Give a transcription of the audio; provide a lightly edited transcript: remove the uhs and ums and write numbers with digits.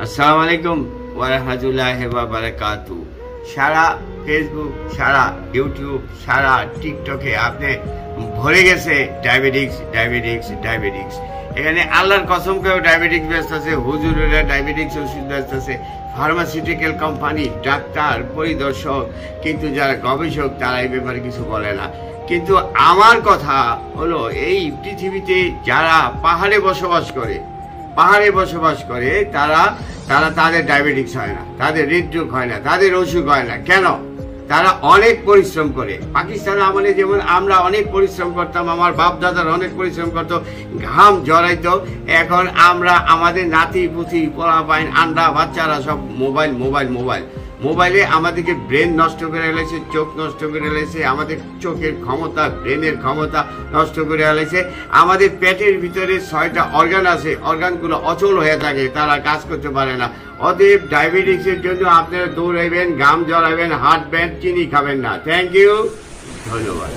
আসসালামু আলাইকুম ওয়া রাহমাতুল্লাহি ওয়া বারাকাতু। সারা ফেসবুক, সারা ইউটিউব, সারা টিকটকে আপনি ভরে গেছে ডায়াবেটিক্স ডায়াবেটিক্স ডায়াবেটিক্স। এখানে আল্লাহর কসম কেউ ডায়াবেটিক্স ব্যস্ত আছে, হুজুরেরা ডায়াবেটিক্স ওষুধ ব্যস্ত আছে, ফার্মাসিউটিক্যাল কোম্পানি, ডাক্তার, পরিদর্শক, কিন্তু যারা গবেষক তারা এই ব্যাপারে কিছু বলে না। কিন্তু আমার কথা হলো, এই পৃথিবীতে যারা পাহাড়ে বসবাস করে তারা তাদের ডায়াবেটিক্স হয় না, তাদের হৃদরোগ হয় না, তাদের অসুখ হয় না। কেন? তারা অনেক পরিশ্রম করে। পাকিস্তান আমলে যেমন আমরা অনেক পরিশ্রম করতাম, আমার বাপ দাদার অনেক পরিশ্রম করতো, ঘাম জড়াইতো। এখন আমরা আমাদের নাতি পুতি পোলাপাইন আন্ডা বাচ্চারা সব মোবাইলে আমাদেরকে ব্রেন নষ্ট করে ফেলেছে, চোখ নষ্ট করে ফেলেছে, আমাদের চোখের ক্ষমতা, ব্রেনের ক্ষমতা নষ্ট করে ফেলেছে। আমাদের পেটের ভিতরে 6টা অর্গান আছে, অর্গানগুলো অচল হয়ে থাকে, তারা কাজ করতে পারে না। অতএব ডায়াবেটিক্সের জন্য আপনারা দৌড়াইবেন, ঘাম জড়াবেন, হাঁটবেন, চিনি খাবেন না। থ্যাংক ইউ, ধন্যবাদ।